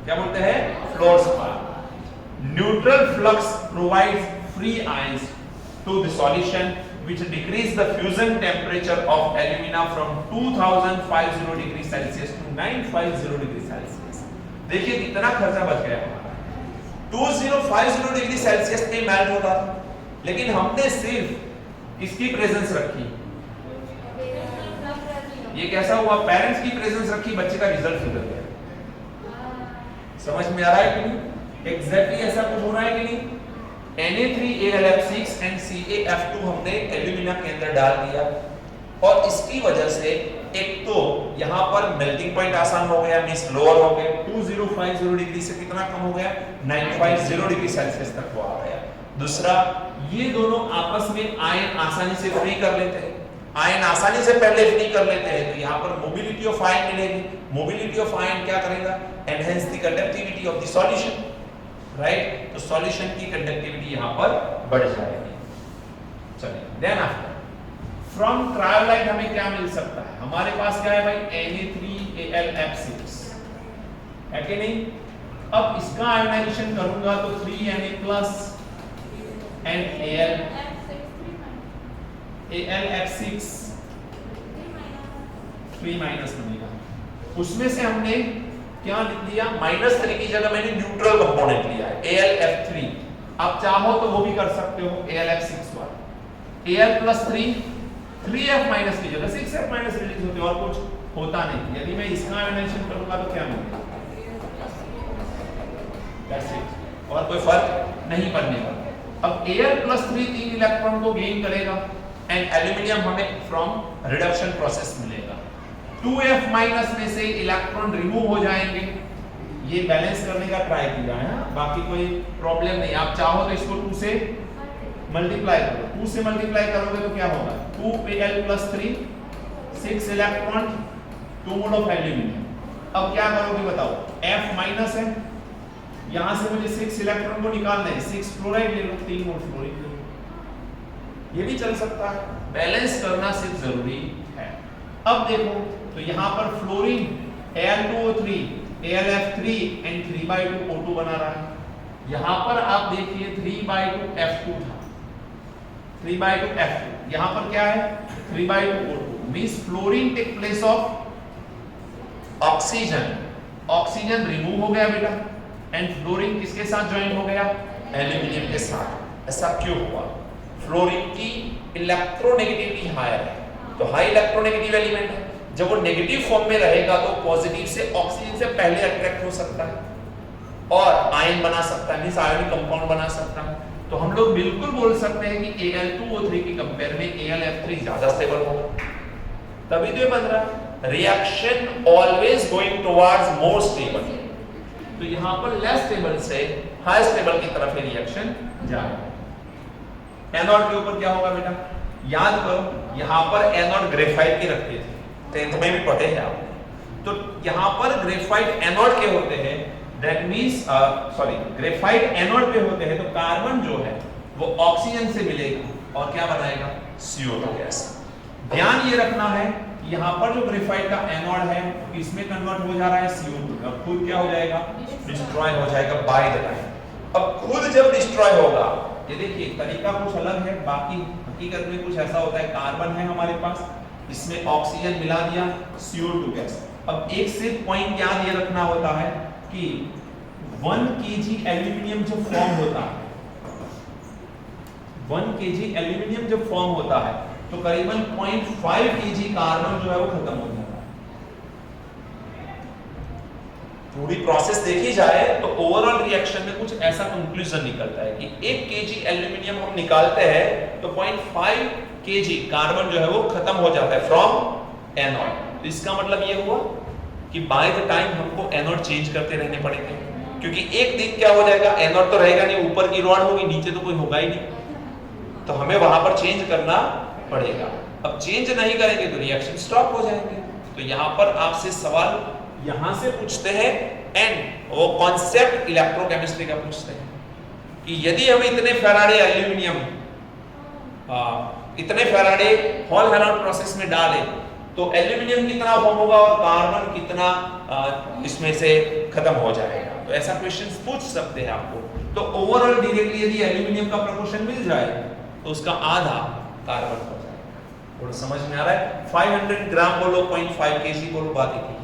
क्या बोलते हैं? Fluorspar. Neutral flux provides free ions to the solution which decrease the fusion temperature of alumina from 2050 degree Celsius to 950 degree Celsius। देखिए कितना खर्चा बच गया हमारा। 2050 डिग्री सेल्सियस पे मेल्ट होता था, लेकिन हमने सिर्फ किसकी प्रेजेंस रखी? ये कैसा हुआ? पेरेंट्स की प्रेजेंस रखी, बच्चे का रिजल्ट सुधर गया। समझ में आ रहा है कि नहीं? एग्जैक्टली ऐसा कुछ हो रहा है कि नहीं? Na3Al6 एंड CaF2 हमने एल्यूमिना के अंदर डाल दिया और इसकी वजह से एक तो यहां पर मेल्टिंग पॉइंट आसान हो गया, मींस लोअर हो गया, 2050 डिग्री से कितना कम हो गया, 950 डिग्री सेल्सियस तक वो आ गया। दूसरा, ये दोनों आपस में आयन आसानी से फ्री कर लेते हैं, आयन आसानी से पहले फ्री कर लेते हैं, तो यहाँ पर मोबिलिटी ऑफ आयन मिलेगी। मोबिलिटी ऑफ आयन क्या करेगा, enhance the conductivity of the solution, right. तो सॉल्यूशन की कंडक्टिविटी यहाँ पर बढ़ जाएगी। चलिए, देन आफ्टर फ्रॉम क्रायोलाइट हमें क्या मिल सकता है, हमारे पास क्या है भाई, Na3Al(F6) है कि नहीं। अब इसका आयोनाइजेशन करूंगा तो 3Na+ and Al(F6) 3- बनेगा। उसमें से हमने क्या लिख दिया, -3 की जगह मैंने न्यूट्रल कंपोनेंट लिया है Al(F3). आप चाहो तो वो भी कर सकते हो Al(F6) वाला। Al+3 3F- की जगह 6F- रिलीज होते और कुछ होता नहीं। यदि मैं इसका आयोनाइजेशन करूंगा तो क्या मिलेगा, दैट्स इट, और कोई फर्क नहीं पड़ने वाला। अब Al+3 3 इलेक्ट्रॉन को गेन करेगा एंड एल्यूमिनियम हमें फ्रॉम रिडक्शन प्रोसेस मिलेगा। 2F- में से इलेक्ट्रॉन रिमूव हो जाएंगे, ये बैलेंस करने का ट्राई किया है, बाकी कोई प्रॉब्लम नहीं। आप चाहो तो इसको 2 से मल्टीप्लाई करो, 2 से मल्टीप्लाई करोगे तो क्या होगा, 2Al+3 6 electron 2 mole of aluminium. अब क्या करोगे बताओ, F- है, यहां से मुझे 6 इलेक्ट्रॉन को निकालना है, 6 फ्लोराइड ले लो, 3 मोल फ्लोरीन ले लो, ये भी चल सकता है। बैलेंस करना सिर्फ जरूरी है। अब देखो तो यहां पर fluorine Al2O3 Al(F3) and 3/2 O2 बना रहा है। यहां पर आप देखिए 3/2 F2 था, 3/2 F2, यहां पर क्या है 3/2 O2, means fluorine take place of oxygen, oxygen remove हो गया बेटा, एंड फ्लोरीन किसके साथ ज्वाइन हो गया, एल्यूमिनियम के साथ। ऐसा क्यों हुआ, फ्लोरीन की इलेक्ट्रोनेगेटिविटी हायर है, तो हाई इलेक्ट्रोनेगेटिव एलिमेंट है, जब वो नेगेटिव फॉर्म में रहेगा तो पॉजिटिव से ऑक्सीजन से पहले अट्रैक्ट हो सकता है और आयन बना सकता है, मींस आयोनिक कंपाउंड बना सकता है। तो हम लोग बिल्कुल बोल सकते हैं कि Al2O3 के कंपेयर में Al(F3) ज्यादा स्टेबल होगा, तभी तो ये बन रहा है। Reaction always going towards more stable, तो यहां पर लेस स्टेबल से हाई स्टेबल की तरफ ये रिएक्शन जाएगा। एनोड के ऊपर क्या होगा बेटा, याद करो यहां पर एनोड ग्रेफाइट के रखते थे, 10th में भी पढ़े हैं आप, तो यहां पर ग्रेफाइट एनोड के होते हैं, दैट मींस ग्रेफाइट एनोड पे होते हैं, तो कार्बन जो है वो ऑक्सीजन से मिलेगा और क्या बनाएगा, CO2 गैस। ध्यान ये रखना है कि यहाँ पर जो ग्रेफाइट का एनोड है इसमें कन्वर्ट हो जा रहा है CO2 का, खुद क्या हो जाएगा, डिस्ट्रॉय हो जाएगा बाय द टाइम। अब खुद जब डिस्ट्रॉय होगा, ये देखिए तरीका कुछ अलग है, बाकी हकीकत में कुछ ऐसा होता है, कार्बन है हमारे पास, इसमें ऑक्सीजन मिला दिया, CO2 गैस। अब एक सिर्फ पॉइंट याद ये रखना होता है कि 1 kg एल्यूमिनियम जब फॉर्म होता है, 1 kg एल्यूमिनियम जब फॉर्म होता है तो करीबन 0.5 kg कार्बन जो है वो खत्म हो जाता है। पूरी प्रोसेस देखी जाए तो ओवरऑल रिएक्शन में कुछ ऐसा कंक्लूजन निकलता है कि 1 kg एल्यूमिनियम हम निकालते हैं तो 0.5 kg कार्बन जो है वो खत्म हो जाता है फ्रॉम एनोड। तो इसका मतलब ये हुआ कि बाय द टाइम हमको एनोड चेंज करते रहने पड़ेंगे, क्योंकि एक दिन क्या हो जाएगा, एनोड तो रहेगा नहीं, ऊपर की रॉड होगी, नीचे तो कोई होगा ही नहीं, तो हमें वहां पर चेंज करना पड़ेगा। अब चेंज नहीं करेंगे तो रिएक्शन स्टॉप हो जाएंगे। तो यहाँ पर आपसे सवाल यहां से पूछते हैं एंड वो कॉन्सेप्ट इलेक्ट्रोकेमिस्ट्री का पूछते हैं कि यदि हम इतने फैराडे एल्यूमिनियम इतने फैराडे हॉल हेराल्ड प्रोसेस में डाले तो एल्यूमिनियम कितना फॉर्म होगा और कार्बन कितना इसमें से खत्म हो जाएगा। तो ऐसा क्वेश्चंस पूछ सकते हैं आपको। तो ओवरऑल डायरेक्टली यदि एल्यूमिनियम का प्रोपोर्शन मिल जाए तो उसका आधा कार्बन हो जाएगा। थोड़ा समझ में आ रहा है? 500 ग्राम बोलो, 0.5 kg बोलो, बात एक ही है।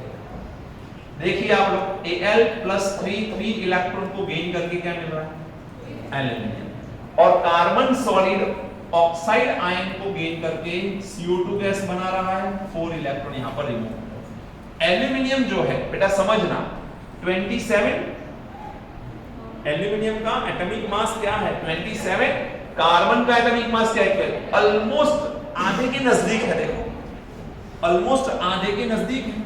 देखिए आप लोग Al+3 इलेक्ट्रॉन को गेन करके क्या मिल रहा है, एल्यूमिनियम, और कार्बन सॉलिड ऑक्साइड आयन को गेन करके CO2 गैस बना रहा है, 4 इलेक्ट्रॉन यहां पर रिमूव। एल्यूमिनियम जो है बेटा समझना 27, एल्यूमिनियम का एटॉमिक मास क्या है 27, कार्बन का एटॉमिक मास क्या है, ऑलमोस्ट आधे के नजदीक है। देखो ऑलमोस्ट आधे के नजदीक है।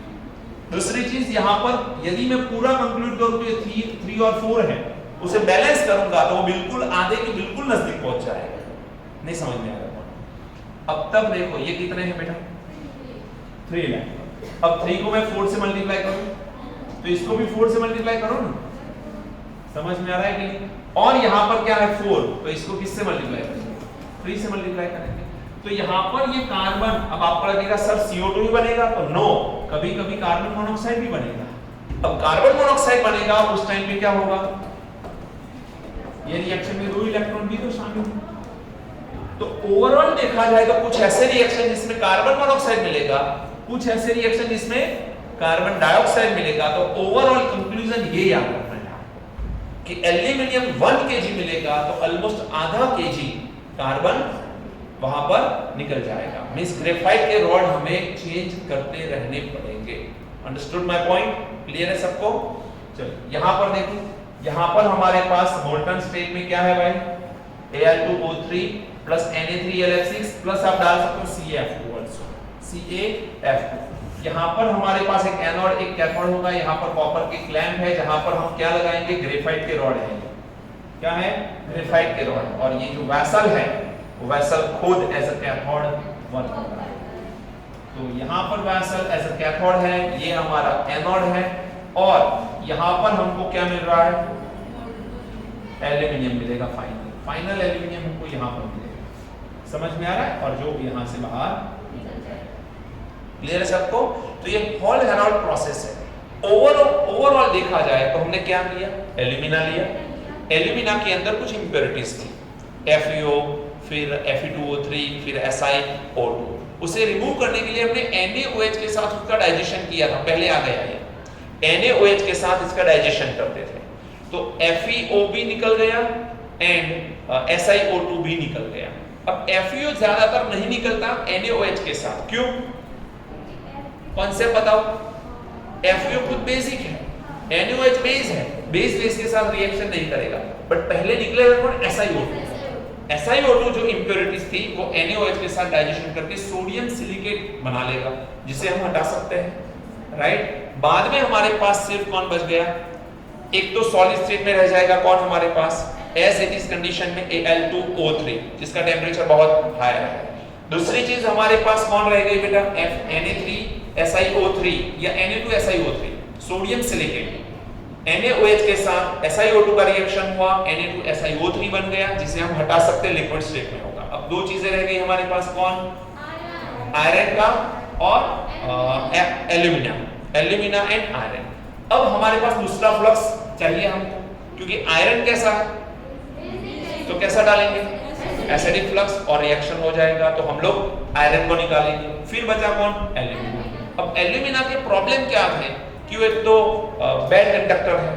दूसरी चीज यहाँ पर यदि मैं पूरा कंक्लूड करूं तो ये 3 और 4 है, उसे बैलेंस करूंगा तो वो बिल्कुल आधे के बिल्कुल नजदीक पहुंच जाएगा। नहीं समझ में आ रहा। अब तब देखो ये कितने हैं बेटा 3 लाइन। अब 3 को मैं 4 से मल्टीप्लाई करूं तो इसको भी 4 से मल्टीप्लाई करो ना, समझ में आ रहा है कि नहीं। और यहाँ पर क्या है 4, तो इसको किससे मल्टीप्लाई करेंगे 3 से मल्टीप्लाई करेंगे। तो यहाँ पर ये कार्बन, अब आपको लगेगा सर CO2 ही बनेगा, तो नो, कभी कभी कार्बन मोनोऑक्साइड भी बनेगा। अब कार्बन मोनोऑक्साइड बनेगा उस टाइम पे क्या होगा, ये रिएक्शन में 2 इलेक्ट्रॉन भी तो शामिल है। तो ओवरऑल देखा जाएगा कुछ ऐसे रिएक्शन जिसमें कार्बन मोनोऑक्साइड मिलेगा, कुछ ऐसे रिएक्शन जिसमें कार्बन डाइऑक्साइड मिलेगा। तो ओवरऑल कंक्लूजन ये याद रखना है कि एल्यूमिनियम 1 kg मिलेगा तो ऑलमोस्ट आधा kg कार्बन वहां पर निकल जाएगा। मींस ग्रेफाइट के रॉड हमें चेंज करते रहने पड़ेंगे। Understood my point? क्लियर है सबको? चलो यहां पर देखो, यहां पर हमारे पास मोल्टन स्टेट में क्या है भाई, Al2O3 प्लस Na3LF6 प्लस आप डाल सकते हो CaF2 आल्सो, CaF2। यहां पर हमारे पास एक एनोड एक कैथोड होगा। यहां पर कॉपर की क्लैंप है जहां पर हम क्या लगाएंगे, ग्रेफाइट के रॉड है। क्या है, ग्रेफाइट के रॉड। और ये जो वेसल है वो वेसल खुद एज अ कैथोड वर्क कर रहा है। तो यहाँ पर वेसल एज अ कैथोड है, ये हमारा एनोड है। और यहाँ पर हमको क्या मिल रहा है, एल्यूमिनियम मिलेगा। फाइनल एल्यूमिनियम हमको यहाँ पर मिलेगा। समझ में आ रहा है? और जो यहाँ से बाहर निकल जाए। क्लियर है सबको? तो ये हॉल हेराल्ड प्रोसेस है। ओवरऑल देखा जाए तो हमने क्या लिया, एल्यूमिना लिया। एल्यूमिना के अंदर कुछ इंप्योरिटीज थी, FeO, फिर Fe2O3, फिर SiO2। उसे रिमूव करने के लिए हमने NaOH के साथ उसका डाइजेशन किया था। पहले आ गया ये, NaOH के साथ इसका डाइजेशन करते थे तो FeO भी निकल गया एंड SiO2 भी निकल गया। अब FeO ज्यादातर नहीं निकलता NaOH के साथ, क्यों? कॉन्सेप्ट बताओ। FeO खुद बेसिक है, NaOH बेस है, बेस के साथ रिएक्शन नहीं करेगा। बट पहले निकलेगा कौन, SiO2। SiO2 जो इंप्योरिटीज थी वो NaOH के साथ डाइजेशन करके सोडियम सिलिकेट बना लेगा, जिसे हम हटा सकते हैं, राइट। बाद में हमारे पास सिर्फ कौन बच गया, एक तो सॉलिड स्टेट में रह जाएगा कौन हमारे पास, एज इट इज कंडीशन में Al2O3 जिसका टेम्परेचर बहुत हाई है। दूसरी चीज हमारे पास कौन रह गई बेटा, Na3SiO3 या Na2SiO3 सोडियम सिलिकेट। NaOH के साथ SiO2 का रिएक्शन हुआ, Na2SiO3 बन गया, जिसे हम हटा सकते हैं, लिक्विड स्टेट में होगा। अब दो चीजें रह गई हमारे पास, कौन, आयरन का और एल्यूमिना एंड आयरन। अब हमारे पास दूसरा फ्लक्स चाहिए हमको, क्योंकि आयरन कैसा है तो कैसा डालेंगे, एसिडिक फ्लक्स, और रिएक्शन हो जाएगा तो हम लोग आयरन को निकालेंगे। फिर बचा कौन, एल्यूमिना। अब एल्यूमिना के प्रॉब्लम क्या है कि वो एक तो बैड कंडक्टर है,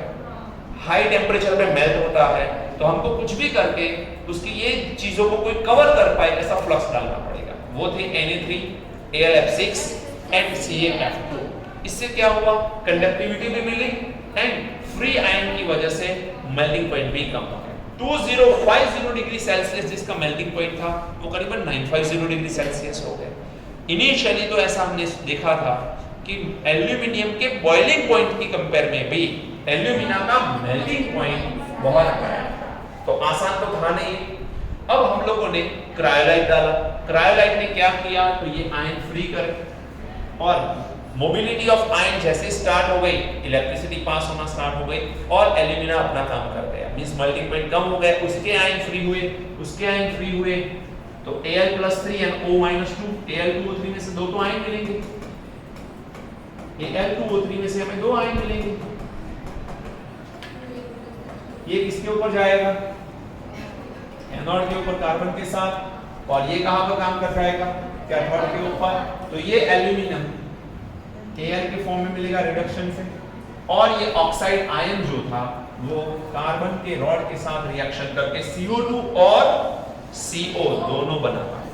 हाई टेम्परेचर पे मेल्ट होता है, तो हमको कुछ भी करके उसकी ये चीजों को कोई कवर कर पाए ऐसा फ्लक्स डालना पड़ेगा। वो थे Na3AlF6 एंड CaF2। इससे क्या हुआ, कंडक्टिविटी भी मिली एंड फ्री आयन की वजह से मेल्टिंग पॉइंट भी कम हो गया। 2050 डिग्री सेल्सियस जिसका मेल्टिंग पॉइंट था वो करीबन 950 डिग्री सेल्सियस हो गया। इनिशियली तो ऐसा हमने देखा था कि एल्यूमिनियम के बॉइलिंग पॉइंट की कंपेयर में भी एल्यूमिना का मेल्टिंग पॉइंट बहुत हाई है, तो आसान तो था नहीं। अब हम लोगों ने क्रायोलाइट डाला। क्रायोलाइट ने क्या किया, तो ये आयन फ्री करे और मोबिलिटी ऑफ आयन जैसे स्टार्ट हो गई, इलेक्ट्रिसिटी पास होना स्टार्ट हो गई और एल्यूमिना अपना काम कर गया। मींस मेल्टिंग पॉइंट कम हो गया, उसके आयन फ्री हुए, उसके आयन फ्री हुए, तो Al+3 एंड O-2, Al2O3 में से दो तो आयन मिलेंगे, Al2O3 में से हमें दो आयन मिलेंगे। ये किसके ऊपर जाएगा, एनोड के ऊपर कार्बन के साथ, और ये कहां पर काम कर जाएगा, कैथोड के ऊपर। तो ये एल्यूमिनियम Al के फॉर्म में मिलेगा रिडक्शन से, और ये ऑक्साइड आयन जो था वो कार्बन के रॉड के साथ रिएक्शन करके CO2 और CO दोनों बनाता है।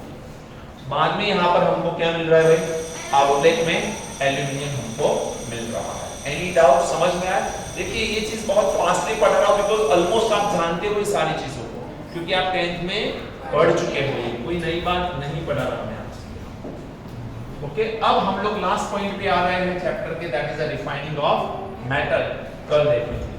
बाद में यहाँ पर हमको क्या मिल रहा है भाई, आउटलेट में एल्यूमिनियम हमको मिल रहा है। एनी डाउट, समझ में आया? देखिए ये चीज बहुत फास्टली पढ़ रहा हूं बिकॉज़ ऑलमोस्ट आप जानते हो ये सारी चीजों को, क्योंकि आप 10th में पढ़ चुके हो, कोई नई बात नहीं पढ़ा रहा मैं आपसे। ओके, अब हम लोग लास्ट पॉइंट पे आ रहे हैं चैप्टर के, that is the refining of metal. कल देखेंगे।